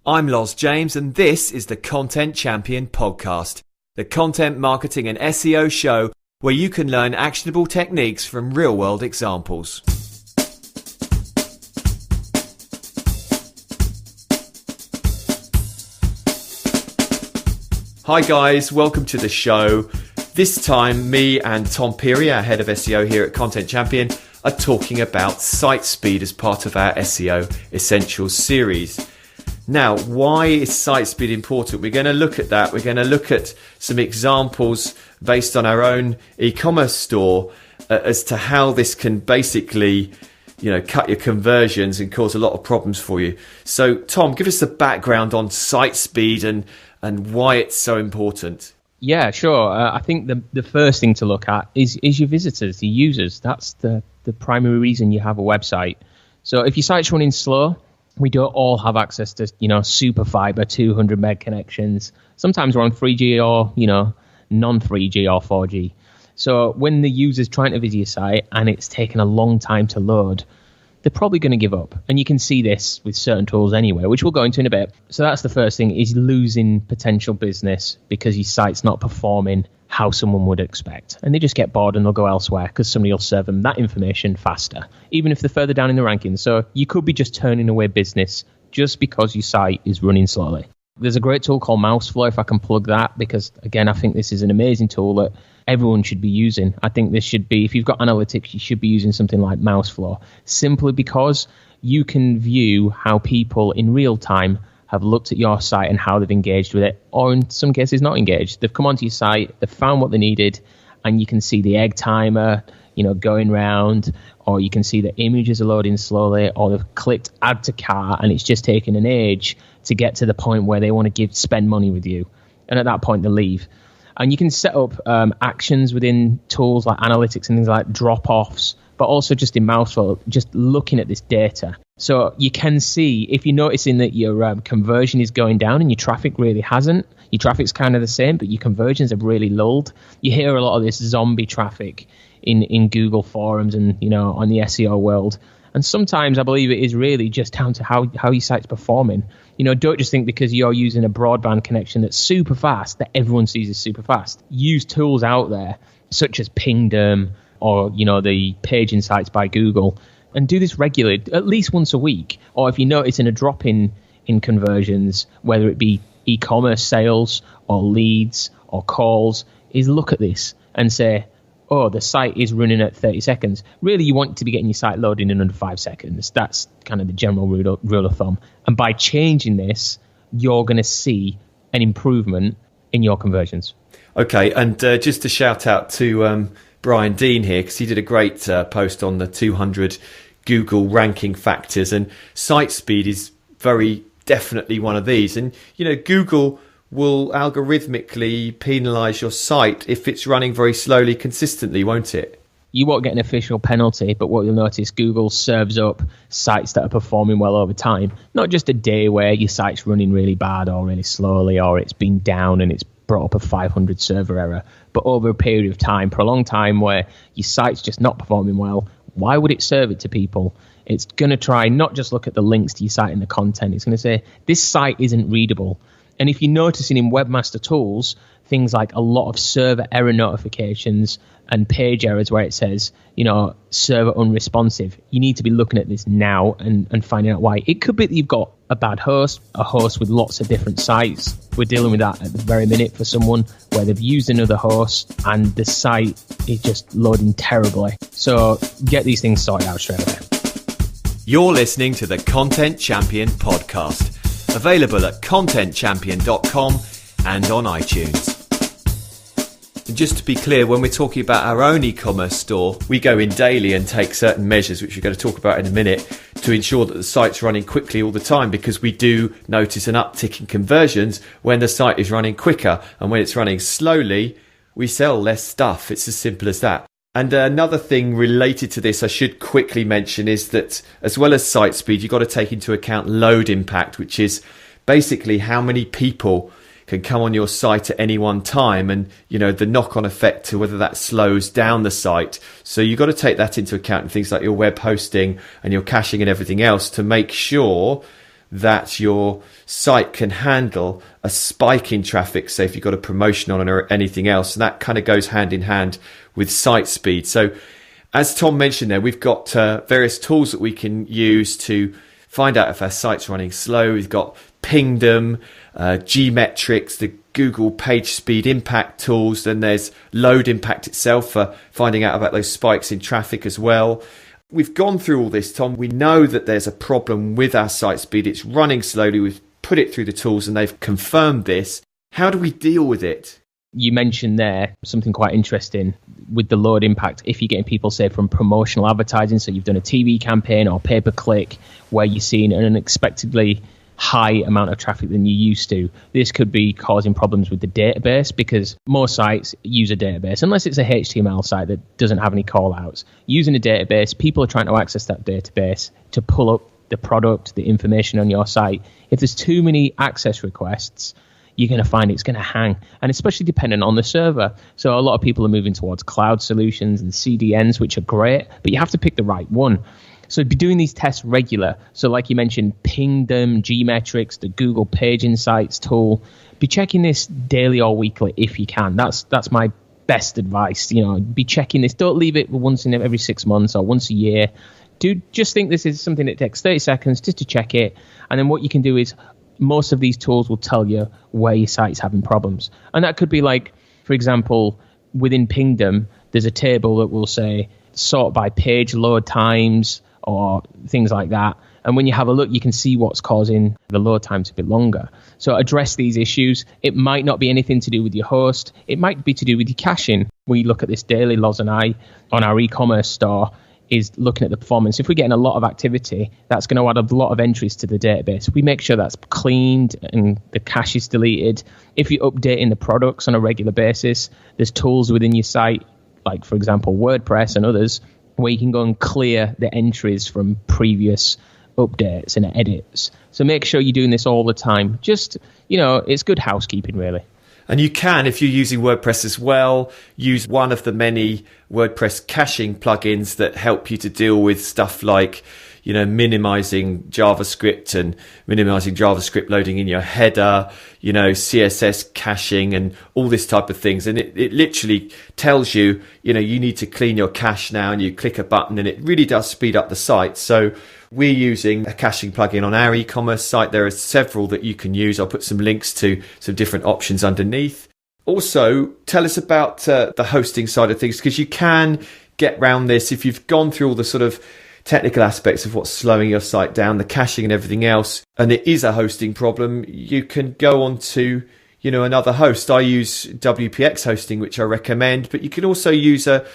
I'm Loz James, and this is the Content Champion podcast, the content marketing and SEO show where you can learn actionable techniques from real-world examples. Hi guys, welcome to the show. This time, me and Tom Peary, our head of SEO here at Content Champion, are talking about site speed as part of our SEO Essentials series. Now, why is site speed important? We're going to look at that. We're going to look at some examples based on our own e-commerce store as to how this can basically, cut your conversions and cause a lot of problems for you. So, Tom, give us the background on site speed and why it's so important. Yeah, sure. I think the first thing to look at is your visitors, the users. That's the primary reason you have a website. So if your site's running slow, we don't all have access to, super fiber 200 meg connections. Sometimes we're on 3G or, non-3G or 4G. So when the user's trying to visit your site and it's taken a long time to load, they're probably going to give up. And you can see this with certain tools anyway, which we'll go into in a bit. So that's the first thing, is losing potential business because your site's not performing how someone would expect. And they just get bored and they'll go elsewhere because somebody will serve them that information faster, even if they're further down in the rankings. So you could be just turning away business just because your site is running slowly. There's a great tool called MouseFlow, if I can plug that, because again, I think this is an amazing tool that everyone should be using. I think this should be, if you've got analytics, you should be using something like MouseFlow, simply because you can view how people in real time have looked at your site and how they've engaged with it, or in some cases not engaged. They've come onto your site, they've found what they needed, and you can see the egg timer, going round, or you can see the images are loading slowly, or they've clicked add to cart and it's just taken an age to get to the point where they want to spend money with you. And at that point, they leave. And you can set up actions within tools like analytics and things like drop-offs, but also just in MouseFlow, just looking at this data. So you can see, if you're noticing that your conversion is going down and your traffic really hasn't, your traffic's kind of the same, but your conversions have really lulled. You hear a lot of this zombie traffic in Google forums and, on the SEO world. And sometimes I believe it is really just down to how your site's performing. Don't just think because you're using a broadband connection that's super fast that everyone sees is super fast. Use tools out there such as Pingdom or, the Page Insights by Google, and do this regularly, at least once a week. Or if you're noticing a drop in conversions, whether it be e-commerce sales or leads or calls, is look at this and say, oh, the site is running at 30 seconds. Really, you want to be getting your site loading in under 5 seconds. That's kind of the general rule of thumb. And by changing this, you're going to see an improvement in your conversions. Okay, and just to shout out to Brian Dean here, because he did a great post on the 200 Google ranking factors, and site speed is very definitely one of these. And, Google will algorithmically penalise your site if it's running very slowly consistently, won't it? You won't get an official penalty, but what you'll notice, Google serves up sites that are performing well over time. Not just a day where your site's running really bad or really slowly, or it's been down and it's brought up a 500 server error, but over a period of time, for a long time, where your site's just not performing well. Why would it serve it to people? It's going to try not just look at the links to your site and the content. It's going to say, this site isn't readable. And if you're noticing in Webmaster Tools, things like a lot of server error notifications and page errors where it says, server unresponsive, you need to be looking at this now and finding out why. It could be that you've got a bad host, a host with lots of different sites. We're dealing with that at the very minute for someone where they've used another host and the site is just loading terribly. So get these things sorted out straight away. You're listening to the Content Champion podcast, available at contentchampion.com and on iTunes. And just to be clear, when we're talking about our own e-commerce store, we go in daily and take certain measures, which we're going to talk about in a minute, to ensure that the site's running quickly all the time, because we do notice an uptick in conversions when the site is running quicker, and when it's running slowly, we sell less stuff. It's as simple as that. And another thing related to this I should quickly mention is that as well as site speed, you've got to take into account load impact, which is basically how many people can come on your site at any one time, and the knock-on effect to whether that slows down the site. So you've got to take that into account in things like your web hosting and your caching and everything else to make sure that your site can handle a spike in traffic, say if you've got a promotion on or anything else, and that kind of goes hand in hand with site speed. So as Tom mentioned there, we've got various tools that we can use to find out if our site's running slow. We've got Pingdom, Gmetrics, the Google Page Speed Impact tools. Then there's Load Impact itself for finding out about those spikes in traffic as well. We've gone through all this, Tom. We know that there's a problem with our site speed. It's running slowly. We've put it through the tools and they've confirmed this. How do we deal with it? You mentioned there something quite interesting with the load impact. If you're getting people, say, from promotional advertising, so you've done a TV campaign or pay-per-click where you're seeing an unexpectedly high amount of traffic than you used to, this could be causing problems with the database, because most sites use a database, unless it's a HTML site that doesn't have any call-outs. Using a database, people are trying to access that database to pull up the product, the information on your site. If there's too many access requests, you're going to find it's going to hang, and especially depending on the server. So a lot of people are moving towards cloud solutions and CDNs, which are great, but you have to pick the right one. So be doing these tests regular. So like you mentioned, Pingdom, Gmetrics, the Google Page Insights tool. Be checking this daily or weekly if you can. That's my best advice. Be checking this. Don't leave it once in every 6 months or once a year. Just think this is something that takes 30 seconds just to check it. And then what you can do is, most of these tools will tell you where your site's having problems. And that could be like, for example, within Pingdom, there's a table that will say sort by page load times or things like that. And when you have a look, you can see what's causing the load times a bit longer. So address these issues. It might not be anything to do with your host. It might be to do with your caching. We look at this daily, Loz and I, on our e-commerce store, is looking at the performance. If we're getting a lot of activity, that's going to add a lot of entries to the database. We make sure that's cleaned and the cache is deleted. If you're updating the products on a regular basis, there's tools within your site, like, for example, WordPress and others, where you can go and clear the entries from previous updates and edits. So make sure you're doing this all the time. Just, it's good housekeeping, really. And you can, if you're using WordPress as well, use one of the many WordPress caching plugins that help you to deal with stuff like, minimizing JavaScript and minimizing JavaScript loading in your header, CSS caching and all this type of things. And it literally tells you, you need to clean your cache now, and you click a button and it really does speed up the site. So we're using a caching plugin on our e-commerce site. There are several that you can use. I'll put some links to some different options underneath. Also, tell us about the hosting side of things, because you can get around this if you've gone through all the sort of technical aspects of what's slowing your site down, the caching and everything else, and it is a hosting problem. You can go on to another host. I use WPX Hosting, which I recommend, but you can also use a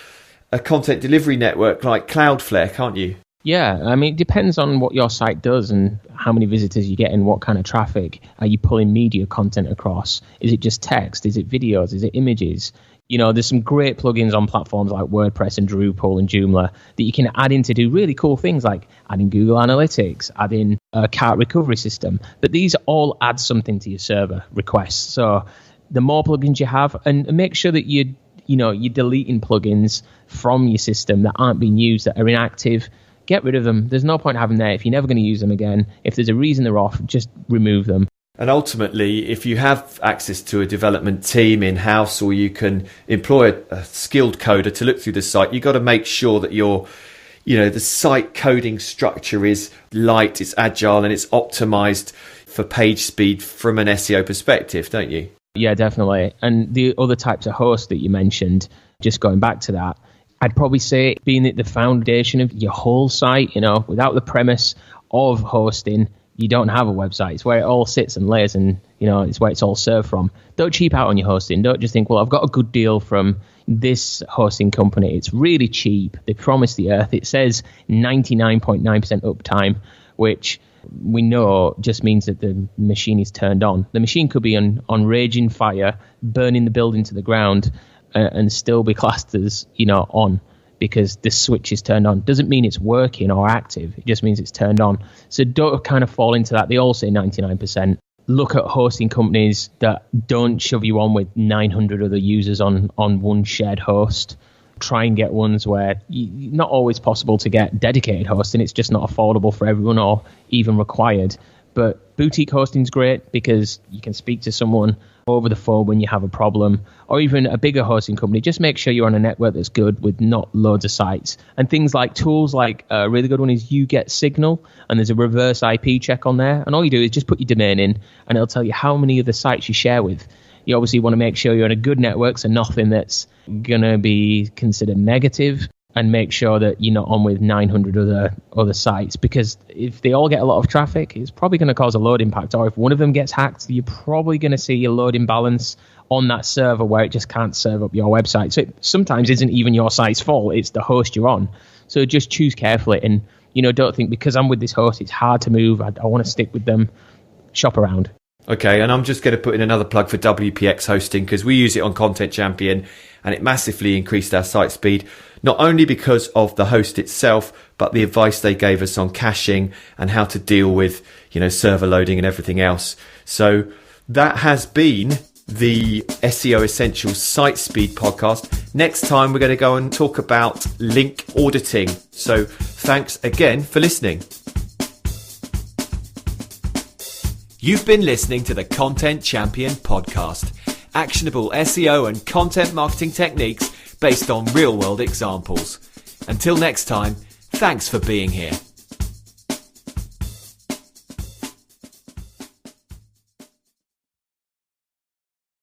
content delivery network like Cloudflare, can't you? Yeah, it depends on what your site does and how many visitors you get and what kind of traffic. Are you pulling media content across? Is it just text? Is it videos? Is it images? There's some great plugins on platforms like WordPress and Drupal and Joomla that you can add in to do really cool things like adding Google Analytics, adding a cart recovery system. But these all add something to your server requests. So the more plugins you have, and make sure that you're deleting plugins from your system that aren't being used, that are inactive. Get rid of them. There's no point having them there if you're never going to use them again. If there's a reason they're off, just remove them. And ultimately, if you have access to a development team in-house, or you can employ a skilled coder to look through the site, you've got to make sure that the site coding structure is light, it's agile, and it's optimized for page speed from an SEO perspective, don't you? Yeah, definitely. And the other types of hosts that you mentioned, just going back to that, I'd probably say being at the foundation of your whole site, without the premise of hosting, you don't have a website. It's where it all sits and lays, and it's where it's all served from. Don't cheap out on your hosting. Don't just think, well, I've got a good deal from this hosting company. It's really cheap. They promise the earth. It says 99.9% uptime, which we know just means that the machine is turned on. The machine could be on raging fire, burning the building to the ground, and still be classed as on, because this switch is turned on. Doesn't mean it's working or active. It just means it's turned on. So don't kind of fall into that. They all say 99%. Look at hosting companies that don't shove you on with 900 other users on one shared host. Try and get ones where not always possible to get dedicated hosting. It's just not affordable for everyone or even required. But boutique hosting's great because you can speak to someone over the phone when you have a problem, or even a bigger hosting company. Just make sure you're on a network that's good with not loads of sites. And things like tools like a really good one is You Get Signal, and there's a reverse IP check on there. And all you do is just put your domain in, and it'll tell you how many of the sites you share with. You obviously want to make sure you're on a good network, so nothing that's going to be considered negative, and make sure that you're not on with 900 other sites, because if they all get a lot of traffic, it's probably going to cause a load impact. Or if one of them gets hacked, you're probably going to see a load imbalance on that server where it just can't serve up your website. So it sometimes isn't even your site's fault, it's the host you're on. So just choose carefully, and don't think because I'm with this host, it's hard to move, I want to stick with them. Shop around. Okay, and I'm just going to put in another plug for WPX Hosting because we use it on Content Champion, and it massively increased our site speed, not only because of the host itself, but the advice they gave us on caching and how to deal with, server loading and everything else. So that has been the SEO Essentials Site Speed podcast. Next time, we're going to go and talk about link auditing. So thanks again for listening. You've been listening to the Content Champion podcast. Actionable SEO and content marketing techniques based on real-world examples. Until next time, thanks for being here.